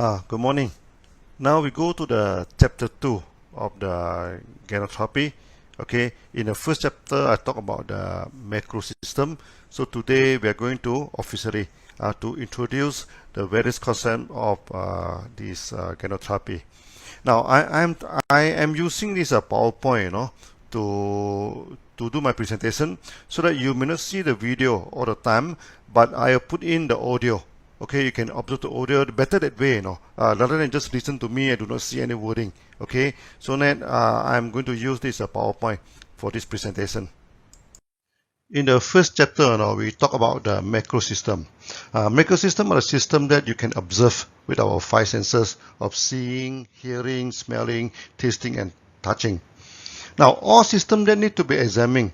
Good morning. Now we go to the chapter 2 of the Ganotherapy. Okay, in the first chapter I talk about the macro system. So today we are going to officially to introduce the various concepts of this Ganotherapy. Now I am using this PowerPoint, to do my presentation, so that you may not see the video all the time, but I have put in the audio. Okay, you can observe the audio better that way, rather than just listen to me and do not see any wording. Okay, so then I'm going to use this PowerPoint for this presentation. In the first chapter, we talk about the macro system. Macro system are a system that you can observe with our five senses of seeing, hearing, smelling, tasting, and touching. Now, all systems that need to be examined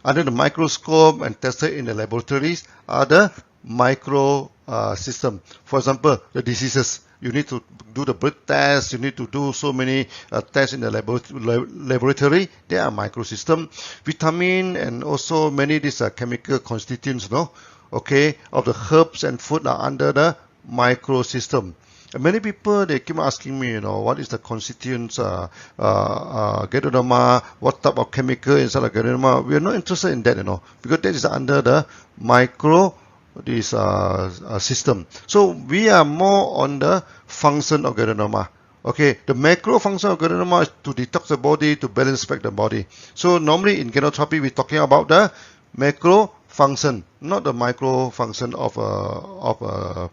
under the microscope and tested in the laboratories are the micro system. For example, the diseases. You need to do the blood test. You need to do so many tests in the laboratory. They are microsystem. Vitamin and also many of these chemical constituents, of the herbs and food are under the microsystem. And many people, they keep asking me, what is the constituents, Ganoderma, what type of chemical inside the Ganoderma. We are not interested in that, because that is under the micro system. So we are more on the function of Ganoderma. Okay, the macro function of Ganoderma is to detox the body, to balance back the body. So normally in Ganotherapy, we're talking about the macro function, not the micro function of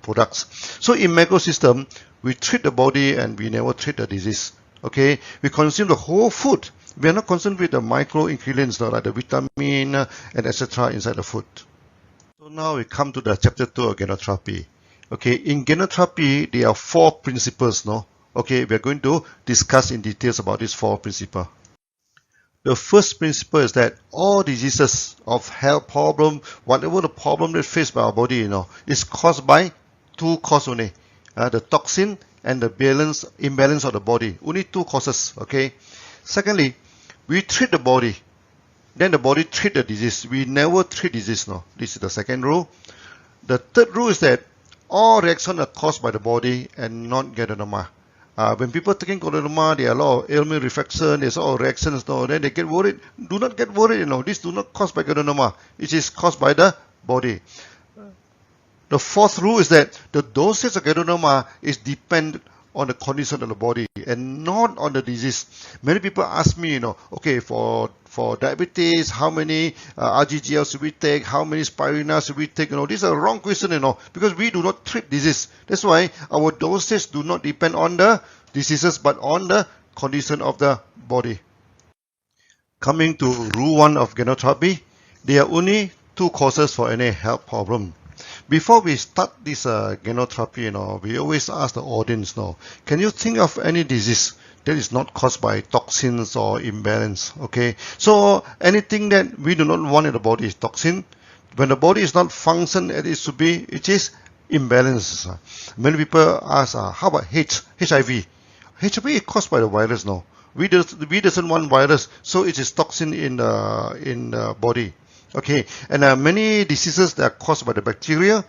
products. So in macro system, we treat the body and we never treat the disease. Okay, we consume the whole food. We are not concerned with the micro ingredients, like the vitamin and etc. inside the food. So now we come to the chapter 2 of Ganotherapy. Okay, in Ganotherapy, there are 4 principles, Okay, we are going to discuss in details about these 4 principles. The first principle is that all diseases of health problem, whatever the problem that faced by our body, is caused by 2 causes only. The toxin and the imbalance of the body. Only 2 causes, okay? Secondly, we treat the body. Then the body treat the disease. We never treat disease, This is the second rule. The third rule is that all reactions are caused by the body and not Ganoderma. When people taking Ganoderma, there are a lot of ailment, reflection, there's all reactions, then they get worried. Do not get worried, This do not caused by Ganoderma. It is caused by the body. The fourth rule is that the dosage of Ganoderma is dependent on the condition of the body and not on the disease. Many people ask me, okay, for diabetes, how many RGGL should we take? How many spirulina should we take? These are wrong questions, because we do not treat disease. That's why our dosage do not depend on the diseases, but on the condition of the body. Coming to rule 1 of Ganotherapy, there are only 2 causes for any health problem. Before we start this Ganotherapy, we always ask the audience, can you think of any disease that is not caused by toxins or imbalance? Okay, so anything that we do not want in the body is toxin. When the body is not function as it should be, it is imbalance. Many people ask, how about HIV? HIV is caused by the virus, We doesn't want virus, so it is toxin in the body. Okay, and many diseases that are caused by the bacteria.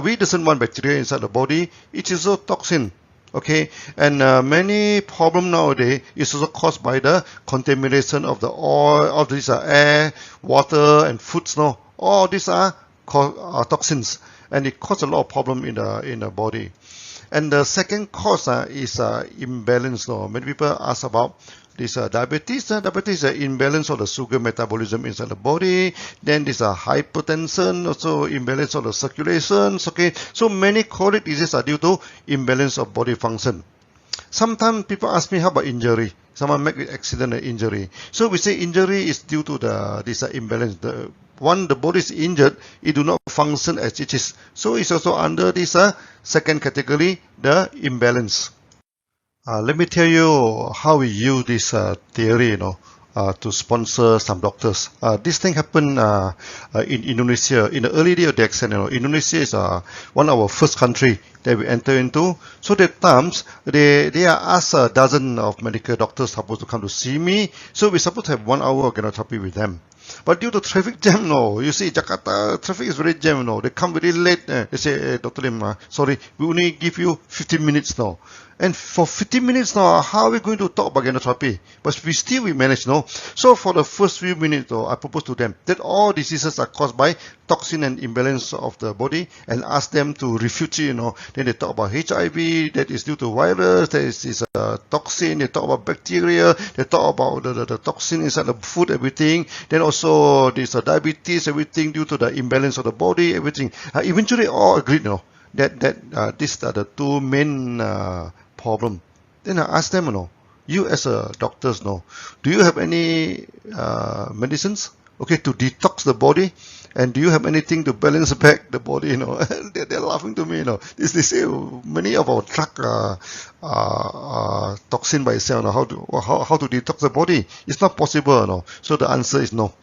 We doesn't want bacteria inside the body. It is also toxin. Okay, and many problem nowadays is also caused by the contamination of the oil, of this air, water, and foods. All these are toxins, and it causes a lot of problem in the body. And the second cause is imbalance. Many people ask about this diabetes. Diabetes is an imbalance of the sugar metabolism inside the body. Then this hypertension, also imbalance of the circulations. Okay, so many chronic diseases are due to imbalance of body function. Sometimes people ask me, how about injury? Someone make an accident or injury. So we say injury is due to this imbalance. The body is injured, it do not function as it is. So it's also under this second category, the imbalance. Let me tell you how we use this theory, to sponsor some doctors. This thing happened in Indonesia in the early day of the accident. Indonesia is one of our first country that we enter into. So at times they are asked a dozen of medical doctors supposed to come to see me. So we're supposed to have 1 hour of Ganotherapy with them. But due to traffic jam, no. You see, Jakarta traffic is very jam, no. They come very late. They say, Dr. Lim, sorry, we only give you 15 minutes now. And for 15 minutes now, how are we going to talk about Ganotherapy? But we manage, no? So for the first few minutes, though, I propose to them that all diseases are caused by toxin and imbalance of the body, and ask them to refute it, you know. Then they talk about HIV, that is due to virus, that is a toxin, they talk about bacteria, they talk about the toxin inside the food, everything. Then also there's diabetes, everything due to the imbalance of the body, everything. Eventually all agreed, you know, that these are the two main problem. Then I asked them, you know, you as a doctors, know, do you have any medicines, okay, to detox the body? And do you have anything to balance back the body, you know? They're laughing to me, you know. They say many of our drug toxin by itself, you know, how to detox the body. It's not possible, you know. So the answer is no.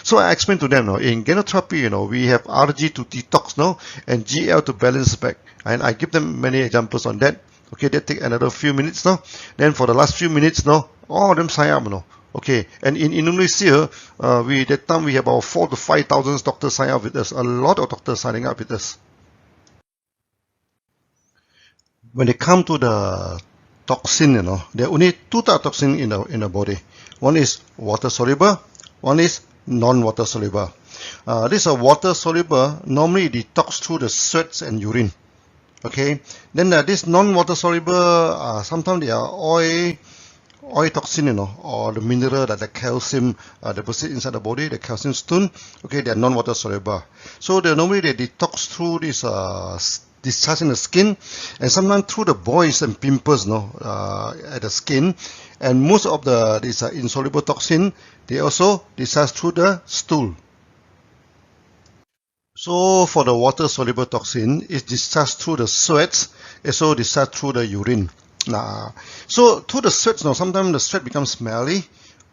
So I explained to them, you know, in Ganotherapy, you know, we have RG to detox, no, and GL to balance back. And I give them many examples on that. Okay, that take another few minutes now. Then for the last few minutes now, all of them sign up, you know. Okay, and in Indonesia, that time we have about 4,000 to 5,000 doctors sign up with us. A lot of doctors signing up with us. When they come to the toxin, you know, there are only two types of toxin in the body. One is water soluble, one is non-water soluble. This water soluble normally detox through the sweats and urine. Okay, then this non-water soluble, sometimes they are oil toxin, you know, or the mineral that the calcium deposit inside the body, the calcium stone. Okay, they are non-water soluble. So normally they detox through this discharge in the skin, and sometimes through the boils and pimples, no, at the skin. And most of this insoluble toxin, they also discharge through the stool. So for the water soluble toxin, it's discharged through the sweat, also discharged through the urine. So through the sweat, you know, sometimes the sweat becomes smelly,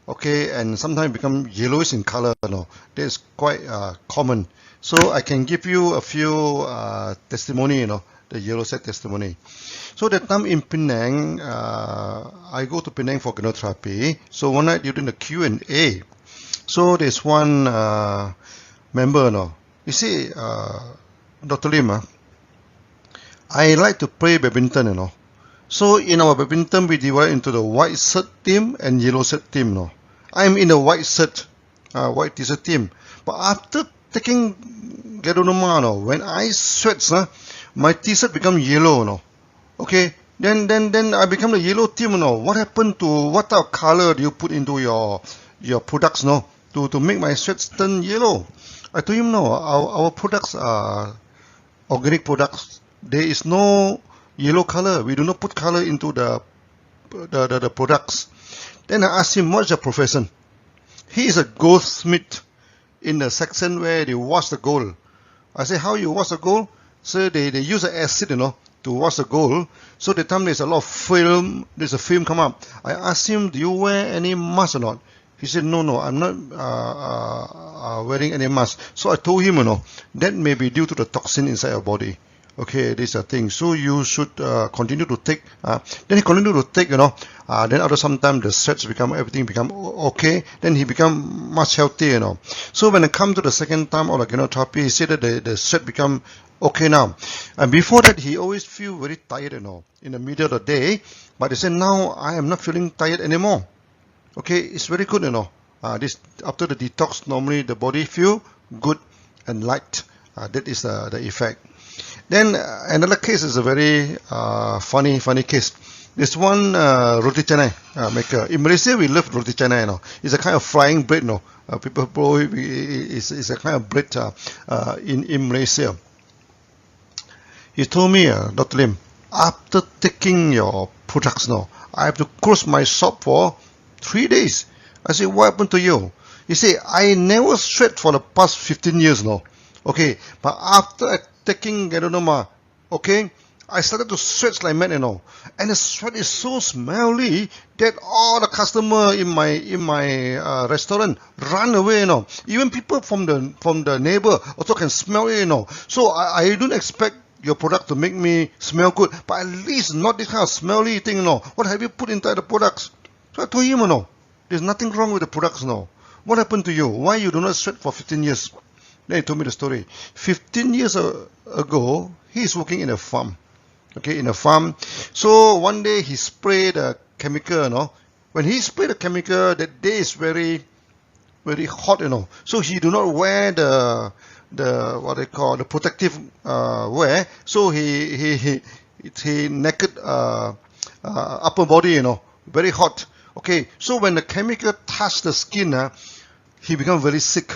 okay, and sometimes it becomes yellowish in color, you know. That is quite common. So I can give you a few testimony, you know, the yellow set testimony. So that time in Penang, I go to Penang for Ganotherapy. So one night during the Q&A, so there's one member, you know. You see, Dr. Lim, I like to play badminton, you know. So in our badminton, we divide into the white shirt team and yellow shirt team, you know. I'm in the white shirt, white t-shirt team. But after taking Ganotherapy, you know, when I sweat, my t-shirt become yellow, you know. Okay, then I become the yellow team, you know. What happened to, what type of color do you put into your products, no, to make my sweats turn yellow? I told him, no, our products are organic products. There is no yellow color. We do not put color into the products. Then I asked him, what's your profession? He is a goldsmith in the section where they wash the gold. I said, how you wash the gold? So they use an acid, you know, to wash the gold. So the time there's a lot of film, there's a film come up. I asked him, do you wear any mask or not? He said, no, I'm not wearing any mask. So I told him, you know, that may be due to the toxin inside your body. Okay, this is a thing. So you should continue to take. Then he continued to take, you know. Then after some time, the sweats everything become okay. Then he become much healthier, you know. So when it come to the second time of the Ganotherapy, he said that the sweat become okay now. And before that, he always feel very tired, you know, in the middle of the day. But he said, now I am not feeling tired anymore. Okay, it's very good, you know. This after the detox, normally the body feel good and light. That is the effect. Then another case is a very funny case. There's one roti canai maker. In Malaysia, we love roti canai, you know. It's a kind of frying bread, you know. People probably it's a kind of bread in Malaysia. He told me, Dr. Lim, after taking your products now, I have to close my shop for 3 days. I said, what happened to you? He said, I never sweat for the past 15 years now. Okay, but after taking Ganotherapy, okay, I started to sweat like mad, you know. And the sweat is so smelly that all the customer in my restaurant run away, you know. Even people from the neighbor also can smell it, you know. So I don't expect your product to make me smell good, but at least not this kind of smelly thing, you know. What have you put inside the products? So I told him, you know, there's nothing wrong with the products, you know. what happened to you? Why you do not sweat for 15 years? Then he told me the story. 15 years ago, he is working in a farm. Okay, in a farm. So one day he sprayed a chemical, you know. When he sprayed the chemical, that day is very, very hot, you know. So he do not wear the what they call the protective wear. So he naked upper body, you know, very hot. Okay, so when the chemical touched the skin, he become very sick.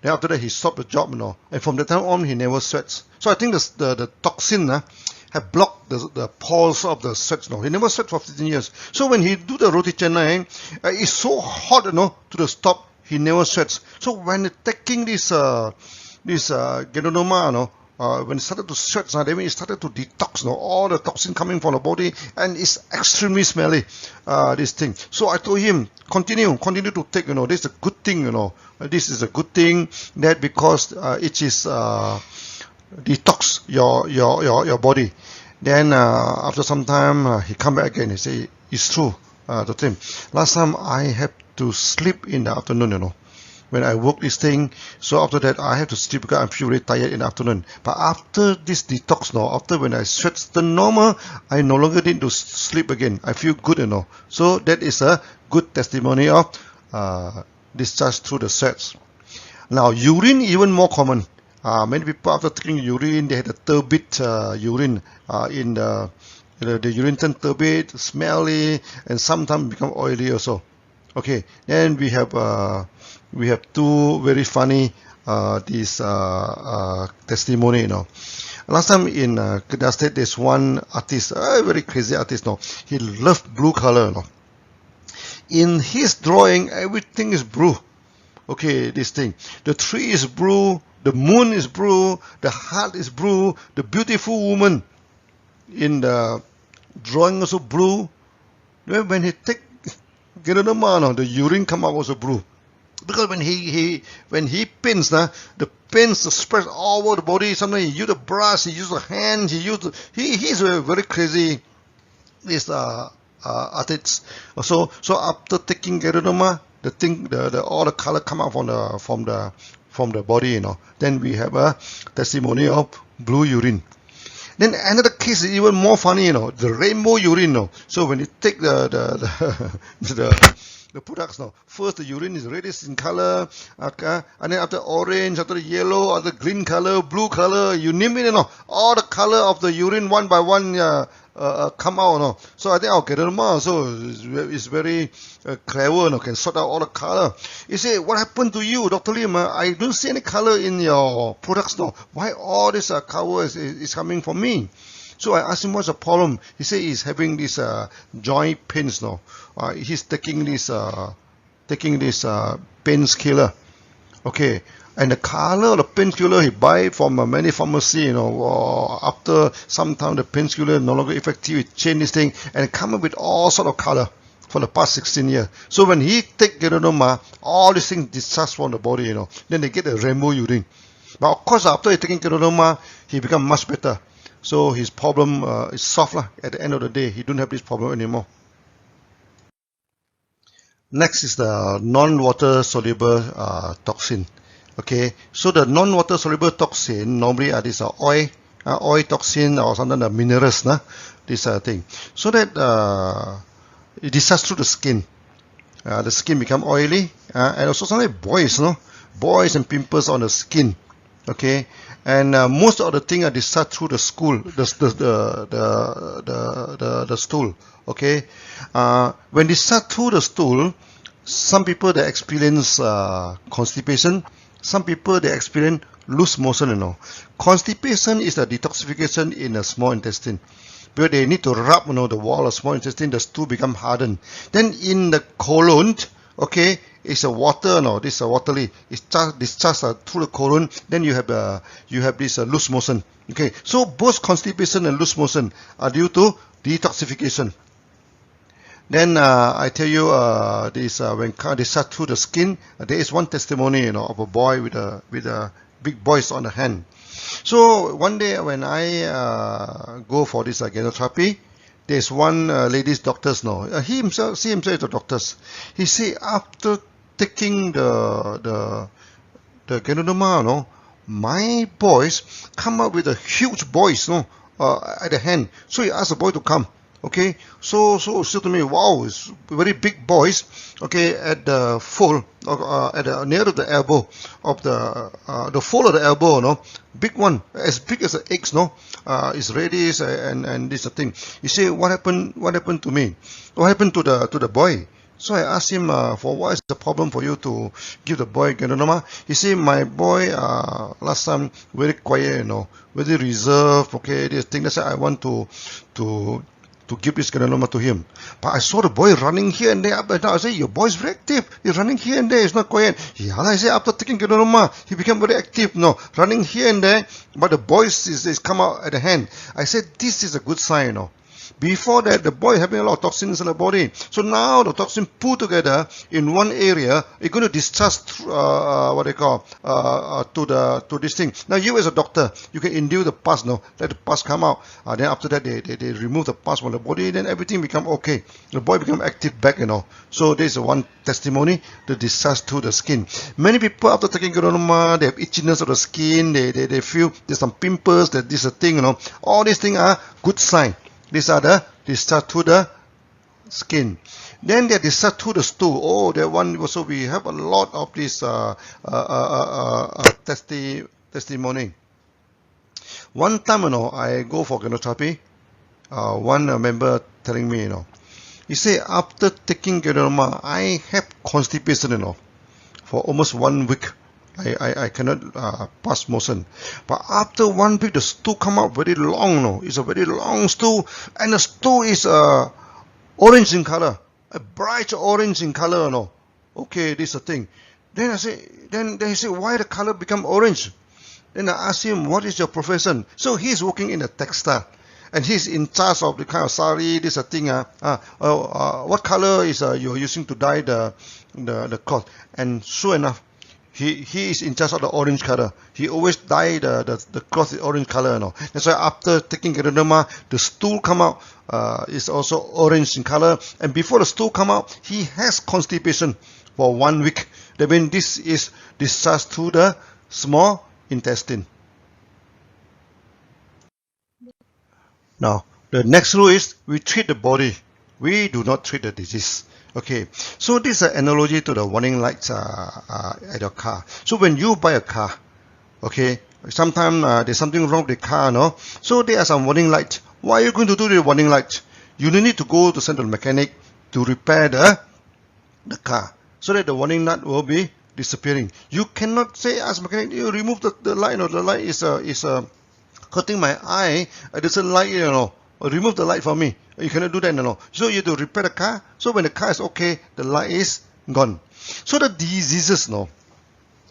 Then after that he stopped the job, you know, and from that time on he never sweats. So I think the toxin have blocked the pores of the sweat. No, he never sweat for 15 years. So when he do the roti canai, it's so hot, you know, to the stop. He never sweats. So when taking this Ganotherapy, you know, when it started to sweat, then it started to detox, you know, all the toxin coming from the body, and it's extremely smelly, this thing. So I told him, continue to take, you know, this is a good thing, you know, this is a good thing, that because it is detox your body. Then after some time he come back again. He say it's true. To him, last time I have to sleep in the afternoon, you know, when I work this thing. So after that I have to sleep because I feel really tired in the afternoon. But after this detox, now after when I sweat the normal, I no longer need to sleep again. I feel good, you know. So that is a good testimony of discharge through the sweats. Now urine even more common. Many people after taking urine, they had a turbid urine in the urine turn turbid, smelly, and sometimes become oily also. Okay, then we have two very funny this testimony, you know. Last time in Kedah State, there's one artist, a very crazy artist, no. He loved blue color, no. In his drawing, everything is blue. Okay, this thing. The tree is blue. The moon is blue, the heart is blue, the beautiful woman in the drawing also blue. When he take Ganotherapy, the urine come out also blue. Because when he paints, the paints spread all over the body. Sometimes he use the brush, he use the hand, he's a very crazy this artist. So after taking Ganotherapy, the thing all the color come out from the body, you know. Then we have a testimony of blue urine. Then another case is even more funny, you know, the rainbow urine, you know. So when you take the products, now first the urine is reddish in color, okay, and then after orange, after the yellow, after green color, blue color, you name it, you know, all the color of the urine one by one come out, you know. So I think our Ganotherapy so is very clever, you know, can sort out all the color. You say, what happened to you, Dr. Lim? I don't see any color in your products now. Why all this color is coming from me? So I asked him what's the problem. He said he's having this joint pains now. He's taking this painkiller. Okay. And the color of the painkiller he buy from many pharmacy, you know, after some time the painkiller no longer effective, he change this thing and come up with all sort of color for the past 16 years. So when he take Ganotherapy, all these things discharge from the body, you know, then they get a rainbow urine. But of course after he taking Ganotherapy, he become much better. So his problem is solved lah. At the end of the day, he don't have this problem anymore. Next is the non-water soluble toxin. Okay, so the non-water soluble toxin normally are this oil toxin or sometimes the minerals, this thing. So that it discharges through the skin. The skin become oily, and also sometimes boils and pimples on the skin. Okay, and most of the things are discharged through the stool. The stool. Okay, when discharged through the stool, some people they experience constipation. Some people they experience loose motion, you know. Constipation is the detoxification in the small intestine. Because they need to rub, you know, the wall of small intestine, the stool become hardened. Then in the colon, okay, it's a water, no, this is a watery. It's discharged through the colon. Then you have this loose motion. Okay, so both constipation and loose motion are due to detoxification. Then I tell you this when discharged through the skin, there is one testimony, you know, of a boy with a big boils on the hand. So one day when I go for this Ganotherapy, there's one lady's doctor's, no, she himself is a doctor. He say after taking the Ganoderma, no, my boys come up with a huge boys, no, at the hand. So he asked the boy to come. Okay, so to me, wow, it's very big boys. Okay, at the fold, near to the elbow of the fold of the elbow, no, big one, as big as the eggs, no, is reddish and this thing. You say, what happened to me? What happened to the boy? So I asked him, for what is the problem for you to give the boy Ganoderma? He said, my boy, last time very quiet, you know, very reserved. Okay, this thing. That's why I want to give this Ganoderma to him. But I saw the boy running here and there up and down. I said, your boy's very active. He's running here and there. He's not quiet. Yeah, I said, after taking Ganoderma, he became very active. No, running here and there. But the boys is come out at the hand. I said, this is a good sign, you know. Before that, the boy having a lot of toxins in the body. So now the toxin pulled together in one area, it's going to discharge what they call to this thing. Now you as a doctor, you can induce the pus, no, let the pus come out. Then after that, they remove the pus from the body. Then everything become okay. The boy become active back, you know. So this is one testimony, the discharge to the skin. Many people after taking Ganoderma, they have itchiness of the skin. They feel there's some pimples. That this a thing, you know. All these things are good sign. These are the discharge to the skin. Then they discharge to the stool. Oh, that one also we have a lot of this testimony. One time, you know, I go for Ganotherapy. One member telling me, you know, he say after taking Ganoderma, I have constipation, you know, for almost 1 week. I cannot pass motion. But after 1 week, the stool come out very long, no? It's a very long stool, and the stool is orange in color, a bright orange in color, no? Okay, this is the thing. Then I say, then he say, why the color become orange? Then I ask him, what is your profession? So he's working in a textile, and he's in charge of the kind of sari, this thing. What color is you're using to dye the cloth? And sure enough, he is in charge of the orange color. He always dye the cloth in orange color, you know. That's why after taking Ganoderma, the stool come out is also orange in color. And before the stool come out, he has constipation for 1 week. That means this is discharged to the small intestine. Now, the next rule is we treat the body. We do not treat the disease. Okay, so this is an analogy to the warning lights at your car. So when you buy a car, okay, sometimes there's something wrong with the car, no? So there are some warning lights. What are you going to do with the warning lights? You need to go to send the mechanic to repair the car, so that the warning light will be disappearing. You cannot say as mechanic, you remove the light, no, the light is hurting my eye, it doesn't light, you know. Remove the light for me. You cannot do that, no. So you have to repair the car. So when the car is okay, the light is gone. So the diseases, no,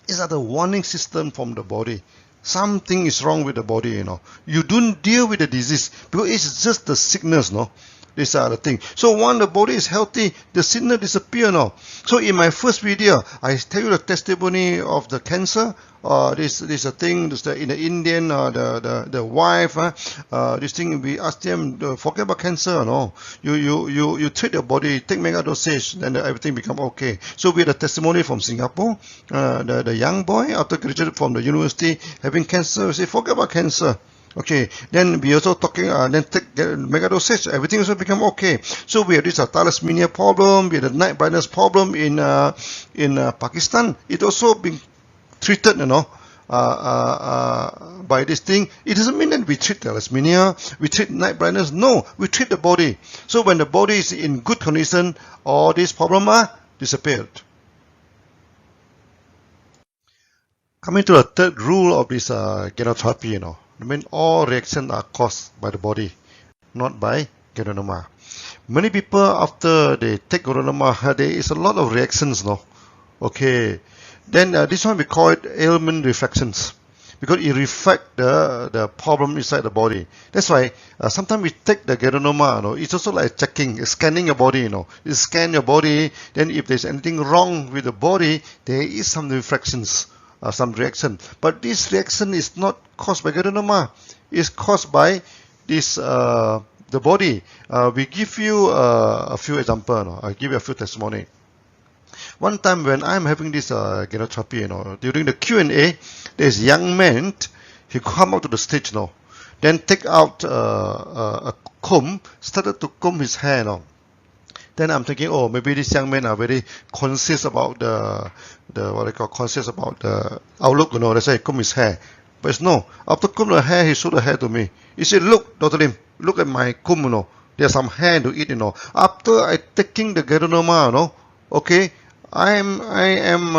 is the warning system from the body. Something is wrong with the body, you know. You don't deal with the disease because it's just the sickness, no. These are the thing. So when the body is healthy, the sickness disappear, no. So in my first video, I tell you the testimony of the cancer. This is a thing. This in the Indian, the wife. This thing we ask them, forget about cancer, no. You treat your body, take mega dosage, then everything become okay. So we had a testimony from Singapore. The young boy after graduated from the university having cancer, say forget about cancer. Okay, then we also talking, then take mega dosage, everything also become okay. So we have this thalassemia problem, we have the night blindness problem in Pakistan. It also been treated, you know, by this thing. It doesn't mean that we treat thalassemia, we treat night blindness. No, we treat the body. So when the body is in good condition, all these problems are disappeared. Coming to the third rule of this Ganotherapy, you know. I mean, all reactions are caused by the body, not by Ganoderma. Many people after they take Ganoderma, there is a lot of reactions, no? Okay. Then this one we call it ailment reflections, because it reflects the problem inside the body. That's why sometimes we take the Ganoderma, you know, it's also like checking, scanning your body, you know. You scan your body, then if there's anything wrong with the body, there is some reflections. Some reaction, but this reaction is not caused by Ganoderma. It's caused by this the body. We give you a few examples. No? I give you a few testimony. One time when I'm having this Ganotherapy, during the Q&A, there's a young man, he come out to the stage, then take out a comb, started to comb his hair, Then I'm thinking, oh, maybe these young men are very conscious about conscious about the outlook, that's why he comb his hair. But it's no. After comb the hair, he showed the hair to me. He said, look, Dr. Lim, look at my comb, There's some hair to eat, After I taking the Ganoterapy, okay, I am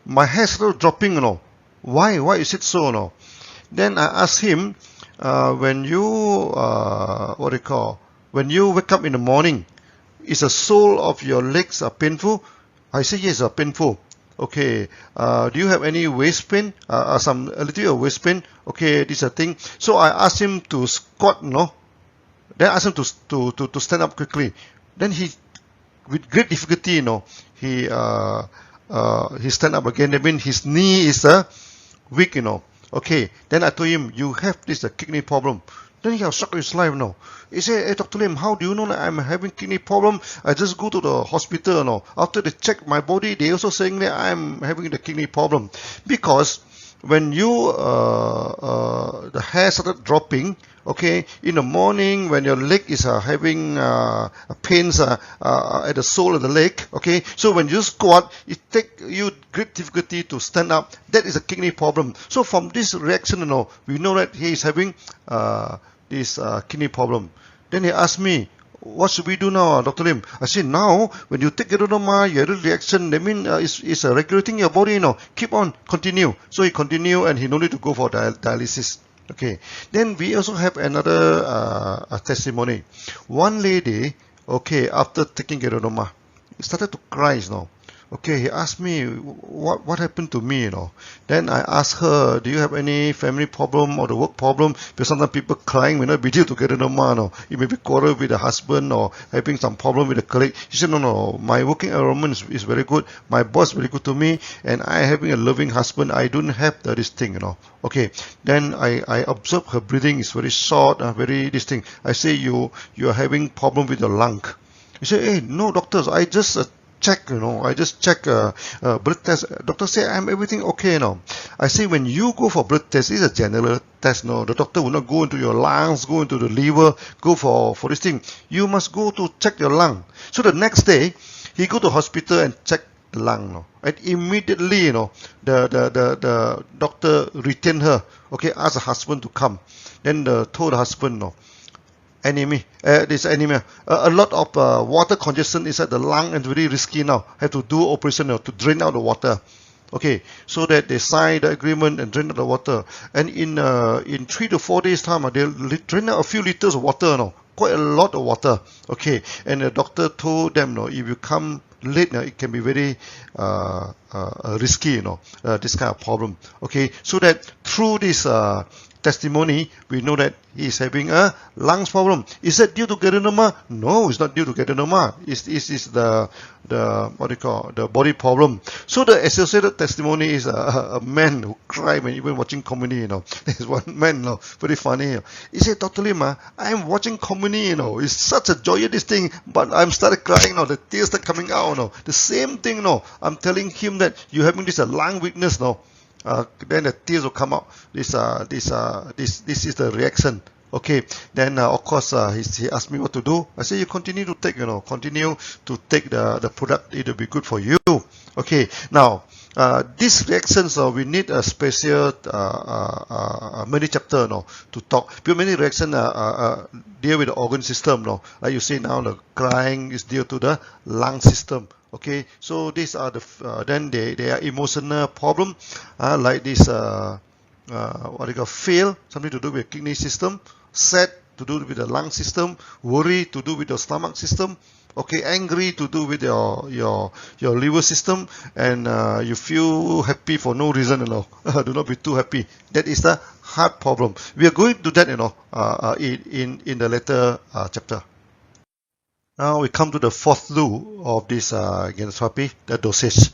my hair started dropping, Why is it so, Then I asked him, when you when you wake up in the morning, is the sole of your legs painful? I said yes, painful. Okay. Do you have any waist pain? A little bit of waist pain. Okay, this is a thing. So I asked him to squat, Then I asked him to stand up quickly. Then he, with great difficulty, he stand up again. That means his knee is weak, Okay. Then I told him, you have this kidney problem. Then he was shocked his life, He said, hey, Dr. Lim, how do you know that I'm having kidney problem? I just go to the hospital, After they check my body, they also saying that I'm having the kidney problem. Because when you, the hair started dropping, okay, in the morning when your leg is having pains at the sole of the leg, okay, so when you squat, it takes you great difficulty to stand up. That is a kidney problem. So from this reaction, we know that he is having this kidney problem. Then he asked me, what should we do now, Dr. Lim? I said, now, when you take Ganotherapy, you have a reaction, that means it's regulating your body, Keep on, continue. So he continued and he no need to go for dialysis. Okay. Then we also have another testimony. One lady, okay, after taking Ganotherapy, started to cry, Okay, he asked me, what happened to me, Then I asked her, do you have any family problem or the work problem? Because sometimes people crying may not be due to Ganotherapy, It may be quarrel with the husband or having some problem with the colleague. She said, no, my working environment is very good. My boss is very good to me, and I having a loving husband. I don't have this thing, Okay, then I observed her breathing is very short, very this thing. I say, you are having problem with your lung. He said, hey, no, doctors, I just check, I just check blood test. Doctor say I'm everything okay now. I say when you go for blood test, it's a general test. The doctor will not go into your lungs, go into the liver, go for this thing. You must go to check your lung. So the next day, he go to hospital and check the lung. And immediately, the doctor retained her. Okay, asked the husband to come. Then told the husband, this anemia. A lot of water congestion inside the lung and very risky now. Have to do operation to drain out the water. Okay, so that they sign the agreement and drain out the water. And in 3 to 4 days time, they'll drain out a few liters of water. Quite a lot of water. Okay, and the doctor told them, if you come late, it can be very risky, this kind of problem. Okay, so that through this testimony, we know that he is having a lungs problem. Is that due to Ganotherapy? No, it's not due to Ganotherapy. It's the the body problem. So the associated testimony is a man who cried when even watching comedy. There's one man, very funny. He said, Dr. Lim, I'm watching comedy. It's such a joyous this thing, but I'm started crying. The tears are coming out. The same thing. I'm telling him that you're having this lung weakness. Then the tears will come out. This is the reaction. Okay. Then of course he asked me what to do. I said you continue to take the product. It will be good for you. Okay. Now these reactions we need a special many chapter to talk. Because many reactions deal with the organ system. Like you see now, the crying is due to the lung system. Okay, so these are the then they are emotional problem, like this fear, something to do with kidney system, sad to do with the lung system, worry to do with the stomach system, okay, angry to do with your liver system, and you feel happy for no reason, do not be too happy. That is the heart problem. We are going to that, in the later chapter. Now we come to the fourth loop of this Ganotherapy, the dosage.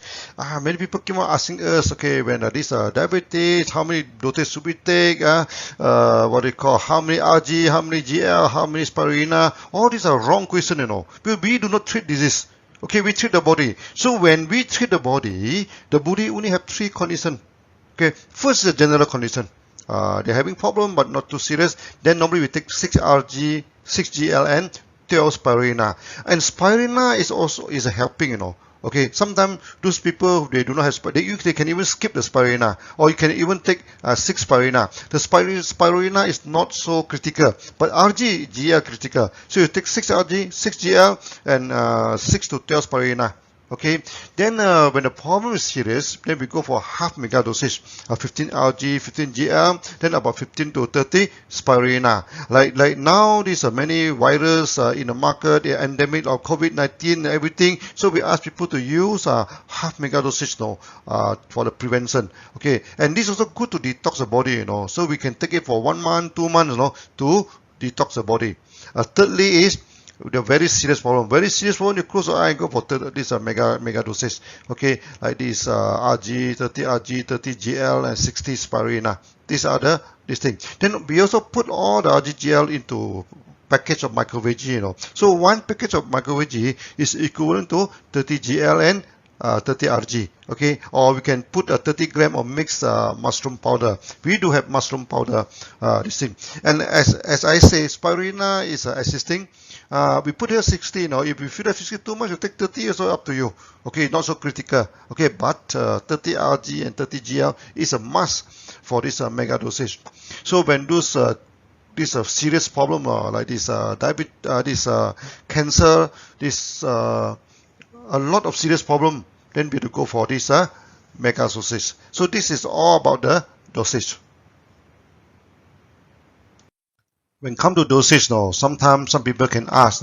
Many people keep on asking us, okay, when this diabetes, how many dosage should we take? How many RG, how many GL, how many spirulina? All these are wrong questions, because we do not treat disease. Okay, we treat the body. So when we treat the body only have 3 conditions. Okay, first is the general condition. They're having problem but not too serious. Then normally we take 6Rg, 6Gl and 12 spirulina. And spirulina is a helping, you know. Okay, sometimes those people, they do not have spirulina, they can even skip the spirulina, or you can even take 6 spirulina. The spirulina is not so critical, but Rg, Gl critical. So you take 6 Rg, 6 Gl, and 6 to 12 spirulina. Okay, then when the problem is serious, then we go for half mega dosage, 15 Rg, 15 Gl, then about 15 to 30 spirulina. Like now, these are many virus in the market, the endemic of COVID-19 and everything. So we ask people to use half mega dosage, for the prevention. Okay, and this is also good to detox the body, So we can take it for 1 month, 2 months, to detox the body. Thirdly is the very serious problem. Very serious problem, you close your eye and go for this mega dosage. Okay, like this Rg, 30 Rg, 30 Gl, and 60 spirulina. These are this thing. Then we also put all the RgGl into package of micro-VG, So one package of micro-VG is equivalent to 30 Gl and 30 Rg. Okay, or we can put a 30 gram of mixed mushroom powder. We do have mushroom powder, this thing. And as I say, spirulina is assisting. We put here 60, if you feel that 60 too much, you take 30, also up to you. Okay, not so critical. Okay, but 30 Rg and 30 Gl is a must for this mega dosage. So when those this serious problem like this diabetes, this cancer, this a lot of serious problem, then we have to go for this mega dosage. So this is all about the dosage. When come to dosage, sometimes some people can ask,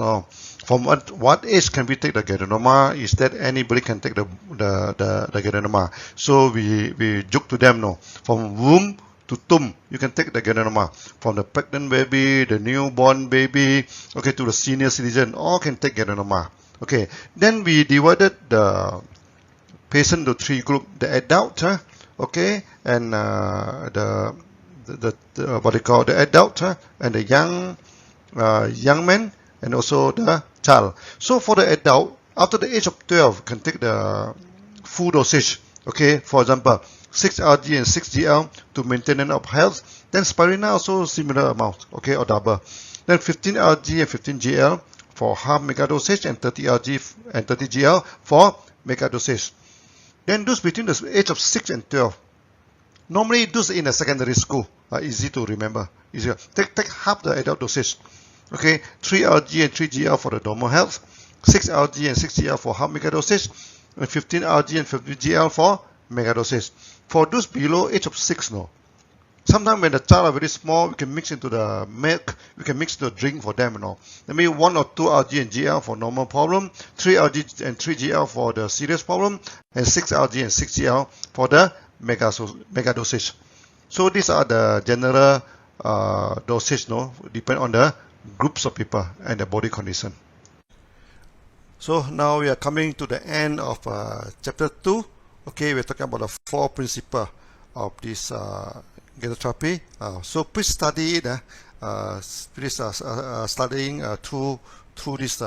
from what age can we take the Ganoderma? Is that anybody can take the Ganoderma? So we joke to them, from womb to tomb, you can take the Ganoderma. From the pregnant baby, the newborn baby, okay, to the senior citizen, all can take Ganoderma. Okay, then we divided the patient to 3 groups: the adult, okay, and the what they call the adult and the young man, and also the child. So for the adult, after the age of 12, can take the full dosage. Okay, for example, 6 Rg and 6 Gl to maintenance of health. Then spirulina also similar amount, okay, or double. Then 15 Rg and 15 Gl for half mega dosage, and 30 Rg and 30 Gl for mega dosage. Then those between the age of 6 and 12. Normally, those in a secondary school are easy to remember. Easier. Take half the adult dosage. Okay, 3 Rg and 3 Gl for the normal health, 6 Rg and 6 Gl for half mega dosage, and 15 Rg and 15 Gl for mega dosage. For those below age of 6, sometimes when the child are very small, we can mix into the milk, we can mix the drink for them, Maybe 1 or 2 Rg and Gl for normal problem, 3 Rg and 3 Gl for the serious problem, and 6 Rg and 6 Gl for the mega dosage. So these are the general dosage, depend on the groups of people and the body condition. So now we are coming to the end of chapter 2. Okay, we're talking about the 4 principles of this Ganotherapy. So please study it. Please studying through this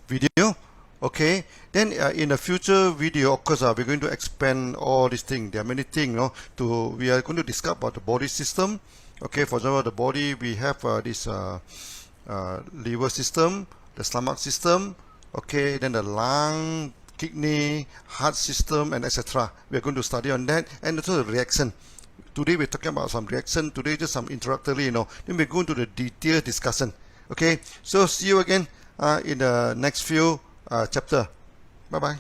video. Okay, then in the future video, of course, we're going to expand all these things. There are many things, we are going to discuss about the body system. Okay, for example, the body, we have this liver system, the stomach system, okay, then the lung, kidney, heart system, and etc. We are going to study on that, and also the reaction. Today we're talking about some reaction. Today just some introductory, Then we're going to the detailed discussion. Okay, so see you again in the next few chapter. Bye bye.